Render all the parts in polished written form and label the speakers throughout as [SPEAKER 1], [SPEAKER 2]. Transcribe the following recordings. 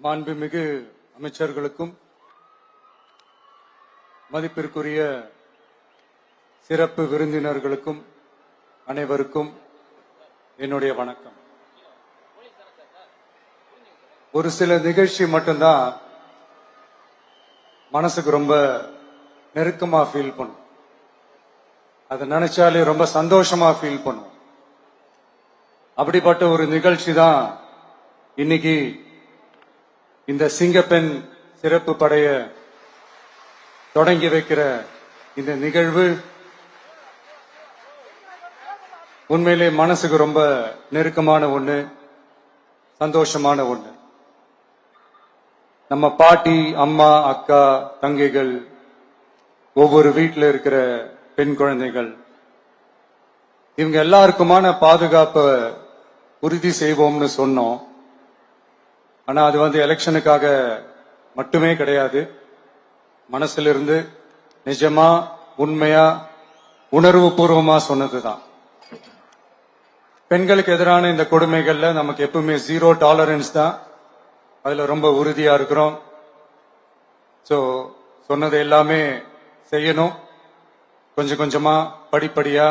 [SPEAKER 1] மாண்புமிகு அமைச்சர்களுக்கும் மதிப்பிற்குரிய சிறப்பு விருந்தினர்களுக்கும் அனைவருக்கும் என்னுடைய வணக்கம். ஒரு சில நிகழ்ச்சி மட்டும்தான் மனசுக்கு ரொம்ப நெருக்கமா ஃபீல் பண்ணும். அதை நினைச்சாலே ரொம்ப சந்தோஷமா ஃபீல் பண்ணும். அப்படிப்பட்ட ஒரு நிகழ்ச்சி தான் இன்னைக்கு இந்த சிங்கப்பெண் சிறப்பு படைய தொடங்கி வைக்கிற இந்த நிகழ்வு. உண்மையிலே மனசுக்கு ரொம்ப நெருக்கமான ஒண்ணு, சந்தோஷமான ஒண்ணு. நம்ம பாட்டி, அம்மா, அக்கா, தங்கைகள், ஒவ்வொரு வீட்டில் இருக்கிற பெண் குழந்தைகள், இவங்க எல்லாருக்குமான பாதுகாப்பை உறுதி செய்வோம்னு சொன்னோம். ஆனா அது எலெக்ஷனுக்காக மட்டுமே கிடையாது. மனசுல இருந்து நிஜமா, உண்மையா, உணர்வு பூர்வமா சொன்னதுதான். பெண்களுக்கு எதிரான இந்த கொடுமைகள்ல நமக்கு எப்பவுமே 0 டாலரன்ஸ் தான். அதுல ரொம்ப உறுதியா இருக்கிறோம். சோ சொன்னது எல்லாமே செய்யணும். கொஞ்சம் கொஞ்சமா, படிப்படியா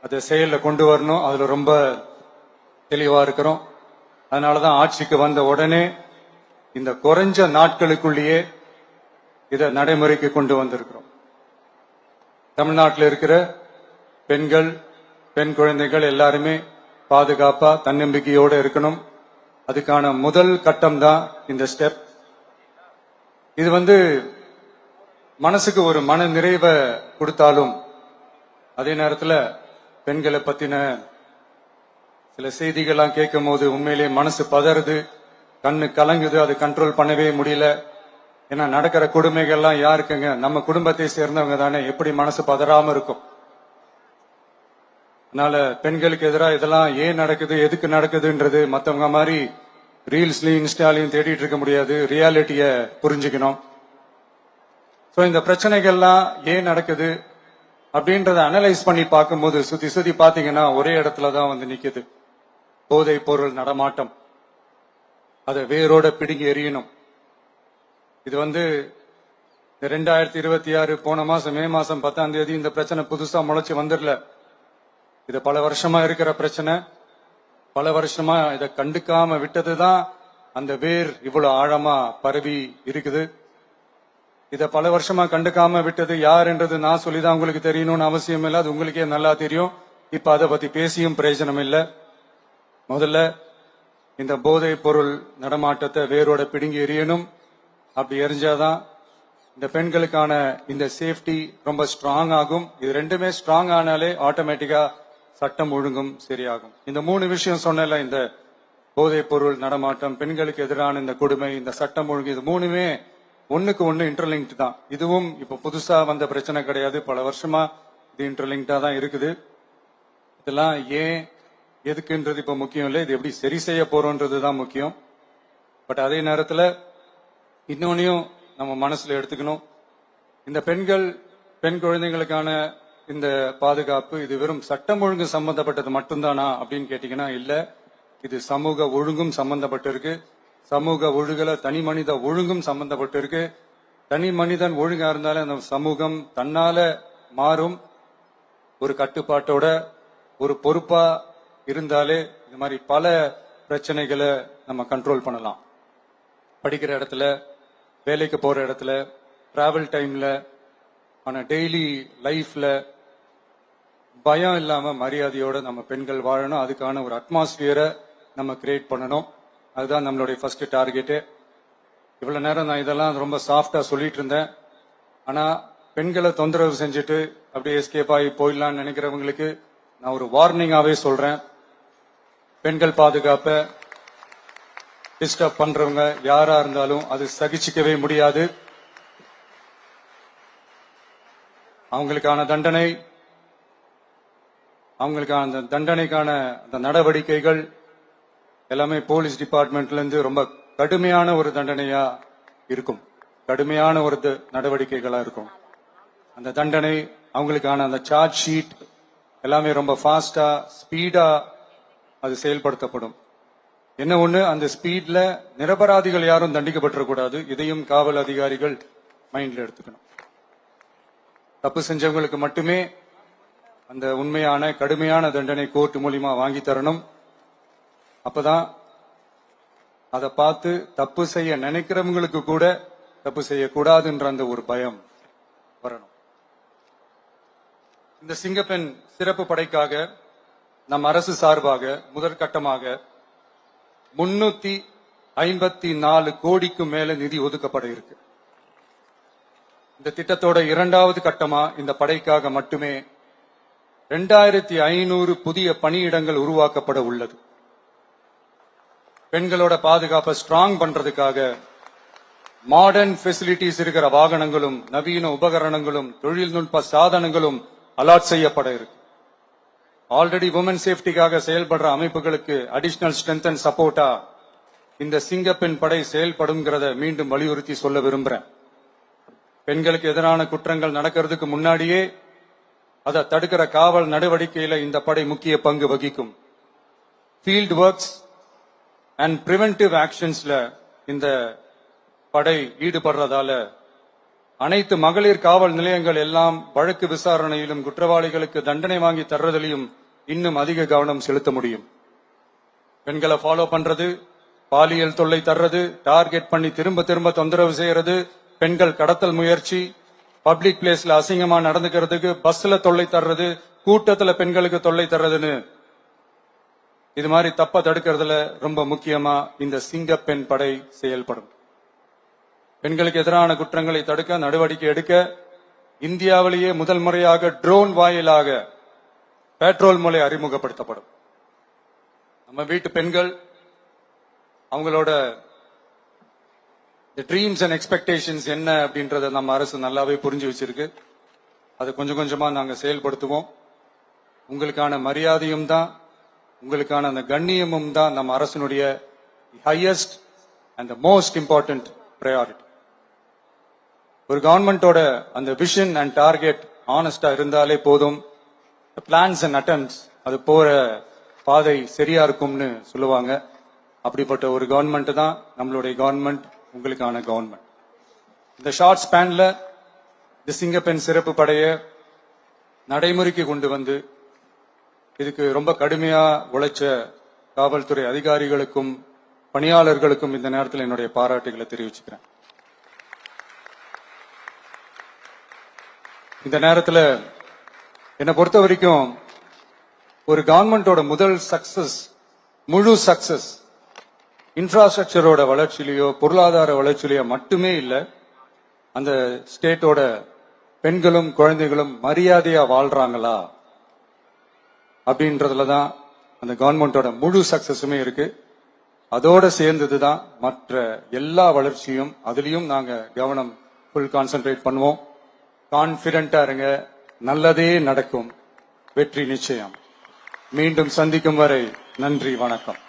[SPEAKER 1] அதை செயல்ல கொண்டு வரணும். அதுல ரொம்ப தெளிவா இருக்கிறோம். அதனாலதான் ஆட்சிக்கு வந்த உடனே இந்த குறைஞ்ச நாட்களுக்குள்ளேயே இதை நடைமுறைக்கு கொண்டு வந்திருக்கிறோம். தமிழ்நாட்டில் இருக்கிற பெண்கள், பெண் குழந்தைகள் எல்லாருமே பாதுகாப்பா, தன்னம்பிக்கையோட இருக்கணும். அதுக்கான முதல் கட்டம் தான் இந்த ஸ்டெப். இது மனசுக்கு ஒரு மன நிறைவை கொடுத்தாலும், அதே நேரத்தில் பெண்களை பத்தின சில செய்திகள்லாம் கேட்கும் போது உண்மையிலேயே மனசு பதறுது, கண்ணு கலங்குது. அது கண்ட்ரோல் பண்ணவே முடியல. ஏன்னா நடக்கிற கொடுமைகள்லாம் யாருக்குங்க? நம்ம குடும்பத்தை சேர்ந்தவங்க தானே. எப்படி மனசு பதறாம இருக்கும்? அதனால பெண்களுக்கு எதிராக இதெல்லாம் ஏன் நடக்குது, எதுக்கு நடக்குதுன்றது மத்தவங்க மாதிரி ரீல்ஸ்லயும் இன்ஸ்டாலையும் தேடிட்டு இருக்க முடியாது. ரியாலிட்டிய புரிஞ்சுக்கணும். சோ இந்த பிரச்சனைகள்லாம் ஏன் நடக்குது அப்படின்றத அனலைஸ் பண்ணி பார்க்கும்போது சுத்தி சுத்தி பாத்தீங்கன்னா ஒரே இடத்துலதான் நிக்குது. போதை பொருள் நடமாட்டம். அதை வேரோட பிடுங்கி எறியணும். இது 2026 போன மாசம் மே மாசம் 10ஆம் தேதி இந்த பிரச்சனை புதுசா முளைச்சு வந்துடல. இது பல வருஷமா இருக்கிற பிரச்சனை. பல வருஷமா இதை கண்டுக்காம விட்டதுதான் அந்த வேர் இவ்வளவு ஆழமா பரவி இருக்குது. இத பல வருஷமா கண்டுக்காம விட்டது யாருன்றது நான் சொல்லிதான் உங்களுக்கு தெரியணும்னு அவசியம் இல்லை. அது உங்களுக்கே நல்லா தெரியும். இப்ப அதை பத்தி பேசியும் பிரயோஜனம் இல்லை. முதல்ல இந்த போதை பொருள் நடமாட்டத்தை வேரோட பிடுங்கி எறியணும். அப்படி எரிஞ்சாதான் இந்த பெண்களுக்கான இந்த சேஃப்டி ரொம்ப ஸ்ட்ராங் ஆகும். இது ரெண்டுமே ஸ்ட்ராங் ஆனாலே ஆட்டோமேட்டிக்கா சட்டம் ஒழுங்கும் சரியாகும். இந்த 3 விஷயம் சொன்னல, இந்த போதை பொருள் நடமாட்டம், பெண்களுக்கு எதிரான இந்த கொடுமை, இந்த சட்டம் ஒழுங்கு, இது 3மே ஒண்ணுக்கு ஒண்ணு இன்டர்லிங்க்ட் தான். இதுவும் இப்ப புதுசா வந்த பிரச்சனை கிடையாது. பல வருஷமா இது இன்டர்லிங்க்டா தான் இருக்குது. இதெல்லாம் ஏன், எதுக்குன்றது இப்ப முக்கியம் இல்லை. இது எப்படி சரி செய்ய போறோம்ன்றதுதான் முக்கியம். பட் அதே நேரத்துல இன்னொன்னையும் நம்ம மனசுல எடுத்துக்கணும். இந்த பெண் குழந்தைகளுக்கான இந்த பாதுகாப்பு இது வெறும் சட்டம் ஒழுங்கு சம்பந்தப்பட்டது மட்டும்தானா அப்படின்னு கேட்டீங்கன்னா இல்ல. இது சமூக ஒழுங்கும் சம்பந்தப்பட்டிருக்கு. சமூக ஒழுங்குல தனி மனித ஒழுங்கும் சம்பந்தப்பட்டிருக்கு. தனி மனிதன் ஒழுங்கா இருந்தாலே அந்த சமூகம் தன்னால மாறும். ஒரு கட்டுப்பாட்டோட, ஒரு பொறுப்பா இருந்தாலே இந்த மாதிரி பல பிரச்சனைகளை நம்ம கண்ட்ரோல் பண்ணலாம். படிக்கிற இடத்துல, வேலைக்கு போற இடத்துல, டிராவல் டைம்ல, ஆனா டெய்லி லைஃப்ல பயம் இல்லாம மரியாதையோட நம்ம பெண்கள் வாழணும். அதுக்கான ஒரு அட்மாஸ்பியரை நம்ம கிரியேட் பண்ணணும். அதுதான் நம்மளுடைய ஃபர்ஸ்ட் டார்கெட்டு. இவ்வளவு நேரம் நான் இதெல்லாம் ரொம்ப சாஃப்டா சொல்லிட்டு இருந்தேன். ஆனா பெண்களை தொந்தரவு செஞ்சுட்டு அப்படியே எஸ்கேப் ஆகி போயிடலாம்னு நினைக்கிறவங்களுக்கு நான் ஒரு வார்னிங்காவே சொல்றேன். பெண்கள் பாதுகாப்பை டிஸ்டர்ப் பண்றவங்க யாரா இருந்தாலும் அது சகிச்சுக்கவே முடியாது. அவங்களுக்கான தண்டனைக்கான அந்த நடவடிக்கைகள் எல்லாமே போலீஸ் டிபார்ட்மெண்ட்ல இருந்து ரொம்ப கடுமையான ஒரு தண்டனையா இருக்கும். கடுமையான ஒரு நடவடிக்கைகளா இருக்கும். அந்த தண்டனை, அவங்களுக்கான அந்த சார்ஜ் ஷீட் எல்லாமே ரொம்ப ஃபாஸ்டா, ஸ்பீடா அது செயல்படுத்தப்படும். என்ன ஒண்ணு, அந்த ஸ்பீட்ல நிரபராதிகள் யாரும் தண்டிக்கப்பட்டிருக்கூடாது. இதையும் காவல் அதிகாரிகள் மைண்ட்ல எடுத்துக்கணும். தப்பு செஞ்சவங்களுக்கு மட்டுமே அந்த உண்மையான கடுமையான தண்டனை கோர்ட் மூலியமா வாங்கி தரணும். அப்பதான் அதை பார்த்து தப்பு செய்ய நினைக்கிறவங்களுக்கு கூட தப்பு செய்யக்கூடாதுன்ற அந்த ஒரு பயம் வரணும். இந்த சிங்கப்பெண் சிறப்பு படைக்காக நம் அரசு சார்பாக முதற்கட்டமாக 354 கோடிக்கு மேல நிதி ஒதுக்கப்பட இருக்கு. இந்த திட்டத்தோட இரண்டாவது கட்டமா இந்த படைக்காக மட்டுமே 2500 புதிய பணியிடங்கள் உருவாக்கப்பட உள்ளது. பெண்களோட பாதுகாப்பை ஸ்ட்ராங் பண்றதுக்காக மாடர்ன் ஃபெசிலிட்டிஸ் இருக்கிற வாகனங்களும் நவீன உபகரணங்களும் தொழில்நுட்ப சாதனங்களும் அலாட் செய்யப்பட இருக்கு. ஆல்ரெடி உமன் சேஃப்டிக்காக செயல்படுற அமைப்புகளுக்கு அடிஷனல் ஸ்ட்ரென்த் அண்ட் சப்போர்ட்டா இந்த சிங்கப்பெண் படை செயல்படும்ங்கிறத மீண்டும் வலியுறுத்தி சொல்ல விரும்புறேன். பெண்களுக்கு எதிரான குற்றங்கள் நடக்கிறதுக்கு முன்னாடியே அதை தடுக்கிற காவல் நடவடிக்கையில இந்த படை முக்கிய பங்கு வகிக்கும். ஃபீல்ட் ஒர்க்ஸ் அண்ட் பிரிவென்டிவ் ஆக்ஷன்ஸ்ல இந்த படை ஈடுபடுறதால அனைத்து மகளிர் காவல் நிலையங்கள் எல்லாம் வழக்கு விசாரணையிலும் குற்றவாளிகளுக்கு தண்டனை வாங்கி தர்றதிலையும் இன்னும் அதிக கவனம் செலுத்த முடியும். பெண்களை ஃபாலோ பண்றது, பாலியல் தொல்லை தர்றது, டார்கெட் பண்ணி திரும்ப திரும்ப தொந்தரவு செய்யறது, பெண்கள் கடத்தல் முயற்சி, பப்ளிக் பிளேஸ்ல அசிங்கமா நடந்துக்கிறதுக்கு பஸ்ல தொல்லை தர்றது, கூட்டத்துல பெண்களுக்கு தொல்லை தர்றதுன்னு இது மாதிரி தப்ப தடுக்கிறதுல ரொம்ப முக்கியமா இந்த சிங்கப்பெண் படை செயல்படும். பெண்களுக்கு எதிரான குற்றங்களை தடுக்க நடவடிக்கை எடுக்க இந்தியாவிலேயே முதல் முறையாக ட்ரோன் வாயிலாக பெட்ரோல் மூலை அறிமுகப்படுத்தப்படும். நம்ம வீட்டு பெண்கள் அவங்களோட ட்ரீம்ஸ் அண்ட் எக்ஸ்பெக்டேஷன்ஸ் என்ன அப்படின்றத நம்ம அரசு நல்லாவே புரிஞ்சு வச்சிருக்கு. அதை கொஞ்சம் கொஞ்சமா நாங்க செயல்படுத்துவோம். உங்களுக்கான மரியாதையும் தான், உங்களுக்கான அந்த கண்ணியமும் தான் நம்ம அரசினுடைய highest and most important priority. ஒரு கவர்மெண்டோட அந்த விஷன் அண்ட் டார்கெட் ஆனஸ்டா இருந்தாலே போதும். பிளான்ஸ் அண்ட் அட்டெம்ப்ட்ஸ் அது போற பாதை சரியா இருக்கும்னு சொல்லுவாங்க. அப்படிப்பட்ட ஒரு கவர்மெண்ட் தான் நம்மளுடைய கவர்மெண்ட், உங்களுக்கான கவர்மெண்ட். இந்த ஷார்ட் ஸ்பேன்ல இந்த சிங்கப்பெண் சிறப்பு படைய நடைமுறைக்கு கொண்டு வந்து இதுக்கு ரொம்ப கடுமையா உழைச்ச காவல்துறை அதிகாரிகளுக்கும் பணியாளர்களுக்கும் இந்த நேரத்தில் என்னுடைய பாராட்டுகளை தெரிவிச்சுக்கிறேன். இந்த நேரத்தில் என்னை பொறுத்த வரைக்கும் ஒரு கவர்மெண்டோட முதல் சக்சஸ், முழு சக்சஸ் இன்ஃப்ராஸ்ட்ரக்சரோட வளர்ச்சியிலையோ பொருளாதார வளர்ச்சியிலையோ மட்டுமே இல்லை, அந்த ஸ்டேட்டோட பெண்களும் குழந்தைகளும் மரியாதையா வாழ்றாங்களா அப்படின்றதுல தான் அந்த கவர்மெண்டோட முழு சக்சஸுமே இருக்கு. அதோட சேர்ந்ததுதான் மற்ற எல்லா வளர்ச்சியும். அதுலயும் நாங்க கவனம் ஃபுல் கான்சென்ட்ரேட் பண்ணுவோம். கான்பிடென்டா இருங்க, நல்லதே நடக்கும், வெற்றி நிச்சயம். மீண்டும் சந்திக்கும் வரை நன்றி, வணக்கம்.